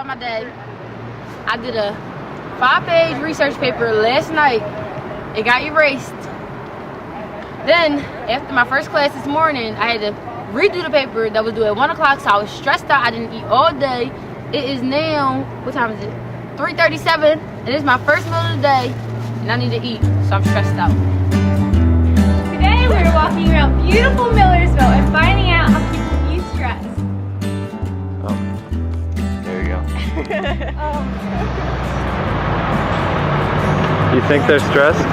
about my day. I did a 5-page research paper last night. It got erased. Then, after my first class this morning, I had to redo the paper that was due at 1 o'clock, so I was stressed out. I didn't eat all day. It is now, what time is it? 3:37, and it's my first meal of the day, and I need to eat, so I'm stressed out. Today we're walking around beautiful Millersville and finding out how people view stress. Oh, there you go. You think they're stressed?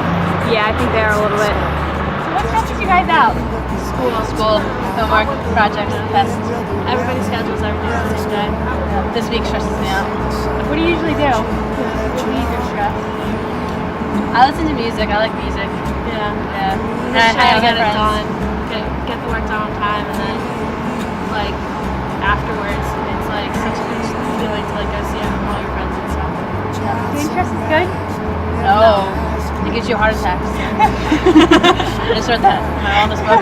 Yeah, I think they are a little bit. So what stresses you guys out? School, homework, projects, tests. Everybody schedules everything on the same day. This week stresses me out. What do you usually do to relieve your stress? I listen to music. I like music. Yeah. And I try to get it done. Get the work done on time, and then like afterwards, it's like such a good feeling to like go see all your friends and stuff. Doing stress is good? No, it gives you heart attacks. Just read that. My wellness book.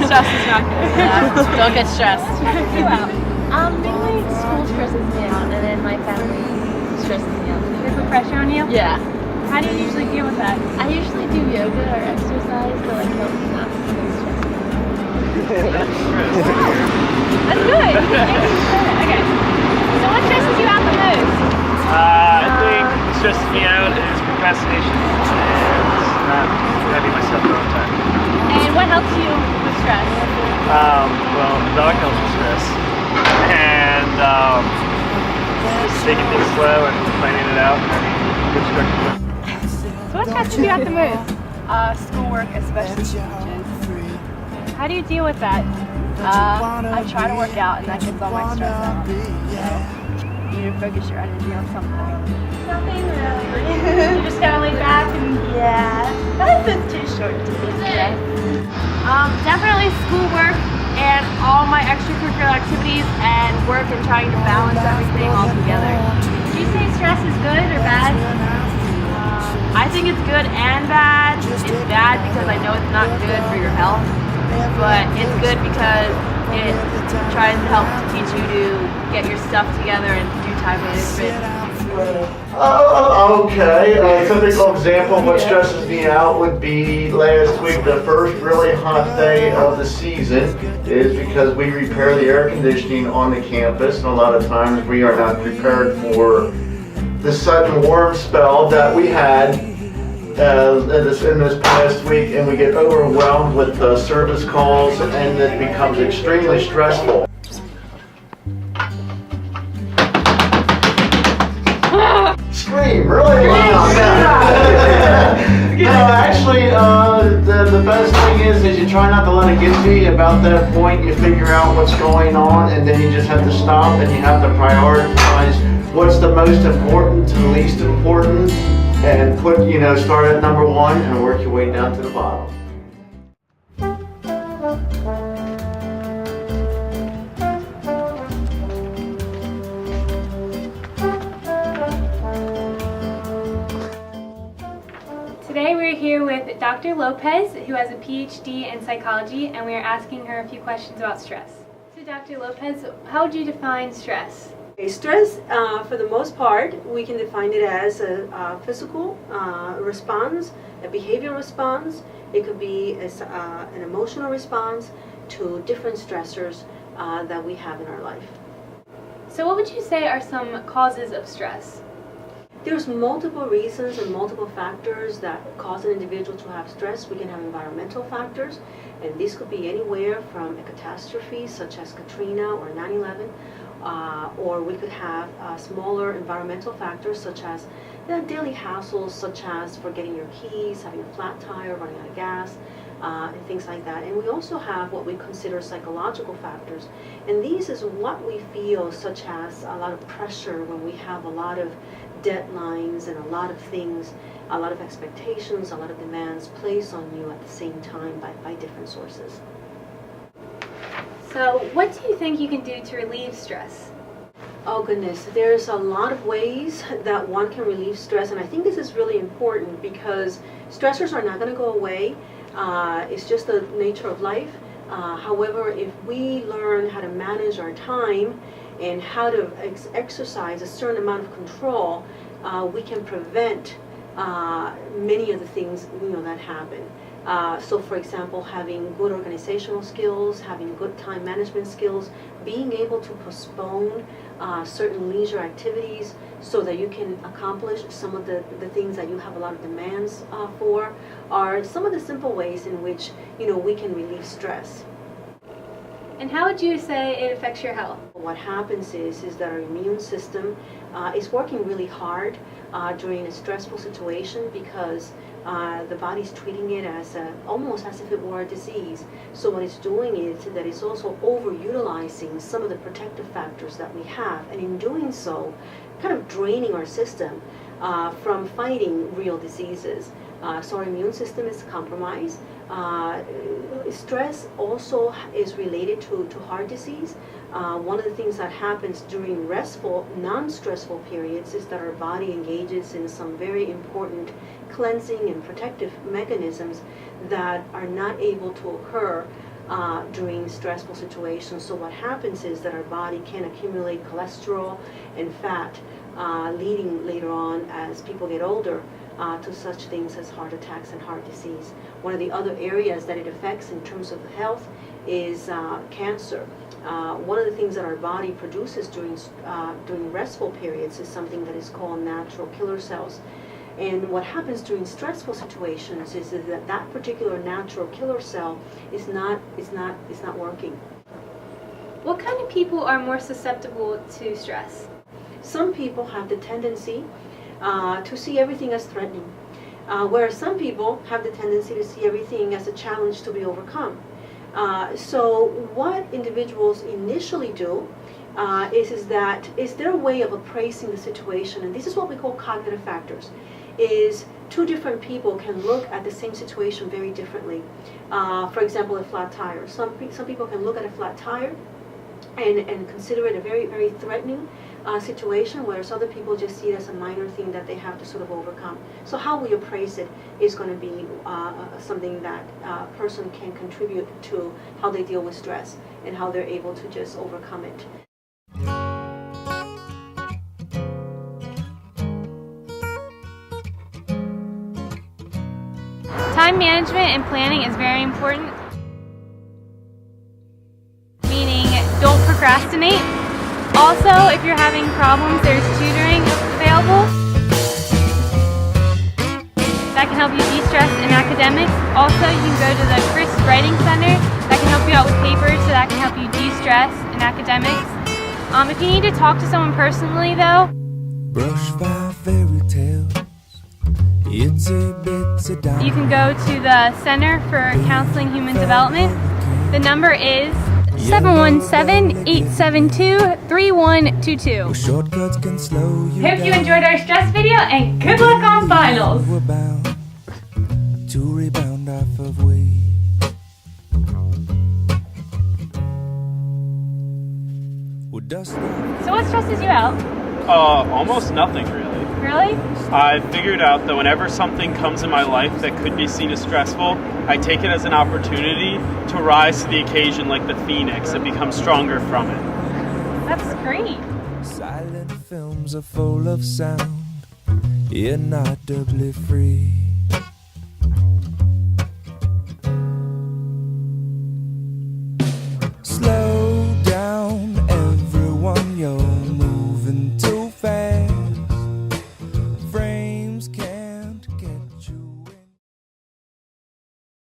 Stress is not good. Yeah. Don't get stressed. Mainly school stresses me out, and then my family stresses me out. They put pressure on you? Yeah. How do you usually deal with that? I usually do yoga or exercise to like help me not feel stressed. That's good. Okay. So what stresses you out the most? I think what stresses me out is procrastination and not having myself all the time. And what helps you with stress? Well, the dog helps with stress. And just taking things slow and planning it out and having good structure. So what stresses you out the most? Schoolwork, especially teachers. How do you deal with that? I try to work out, and that gets all my stress out. So you need to focus your energy on something. Nothing really. You just gotta lay back and That's too short to be stressed. definitely schoolwork and all my extracurricular activities and work and trying to balance everything all together. Would you say stress is good or bad? I think it's good and bad. It's bad because I know it's not good for your health, but it's good because it tries to help to teach you to get your stuff together and do time management. Okay, a typical example of what stresses me out would be last week, the first really hot day of the season, is because we repair the air conditioning on the campus, and a lot of times we are not prepared for the sudden warm spell that we had in this past week, and we get overwhelmed with service calls, and it becomes extremely stressful. Scream really loud. No, actually, the best thing is you try not to let it get to you. About that point, you figure out what's going on, and then you just have to stop and you have to prioritize what's the most important to the least important, and start at number one and work your way down to the bottom. Today we're here with Dr. Lopez, who has a PhD in psychology, and we are asking her a few questions about stress. So Dr. Lopez, how would you define stress? Stress, for the most part, we can define it as a physical response, a behavioral response. It could be an emotional response to different stressors that we have in our life. So what would you say are some causes of stress? There's multiple reasons and multiple factors that cause an individual to have stress. We can have environmental factors, and these could be anywhere from a catastrophe such as Katrina or 9/11, or we could have smaller environmental factors such as daily hassles such as forgetting your keys, having a flat tire, running out of gas, and things like that. And we also have what we consider psychological factors, and these is what we feel, such as a lot of pressure when we have a lot of deadlines and a lot of things, a lot of expectations, a lot of demands placed on you at the same time by different sources. So what do you think you can do to relieve stress? Oh goodness, there's a lot of ways that one can relieve stress, and I think this is really important because stressors are not going to go away. It's just the nature of life. However, if we learn how to manage our time and how to exercise a certain amount of control, we can prevent many of the things that happen. So for example, having good organizational skills, having good time management skills, being able to postpone certain leisure activities so that you can accomplish some of the things that you have a lot of demands for, are some of the simple ways in which we can relieve stress. And how would you say it affects your health? What happens is that our immune system is working really hard during a stressful situation because the body's treating it as almost as if it were a disease. So what it's doing is that it's also overutilizing some of the protective factors that we have, and in doing so, kind of draining our system from fighting real diseases. So our immune system is compromised. Stress also is related to heart disease. One of the things that happens during restful, non-stressful periods is that our body engages in some very important cleansing and protective mechanisms that are not able to occur during stressful situations. So what happens is that our body can accumulate cholesterol and fat, leading later on, as people get older, to such things as heart attacks and heart disease. One of the other areas that it affects in terms of health is cancer. One of the things that our body produces during restful periods is something that is called natural killer cells. And what happens during stressful situations is that particular natural killer cell is not working. What kind of people are more susceptible to stress? Some people have the tendency to see everything as threatening, whereas some people have the tendency to see everything as a challenge to be overcome. So what individuals initially do is their way of appraising the situation, and this is what we call cognitive factors, is two different people can look at the same situation very differently. For example, a flat tire. Some people can look at a flat tire and consider it a very, very threatening situation, whereas other people just see it as a minor thing that they have to sort of overcome. So how we appraise it is going to be something that a person can contribute to how they deal with stress and how they're able to just overcome it. Time management and planning is very important, meaning don't procrastinate. Also, if you're having problems, there's tutoring available that can help you de-stress in academics. Also, you can go to the Chris Writing Center that can help you out with papers, so that can help you de-stress in academics. If you need to talk to someone personally, though, brush by fairy tales. You can go to the Center for Counseling Human Development. The number is 717-872-3122. Hope you enjoyed our stress video, and good luck on finals! To rebound off of weight. So what stresses you out? Almost nothing, really. Really? I figured out that whenever something comes in my life that could be seen as stressful, I take it as an opportunity to rise to the occasion like the phoenix and become stronger from it. That's great. Silent films are full of sound, inaudibly free.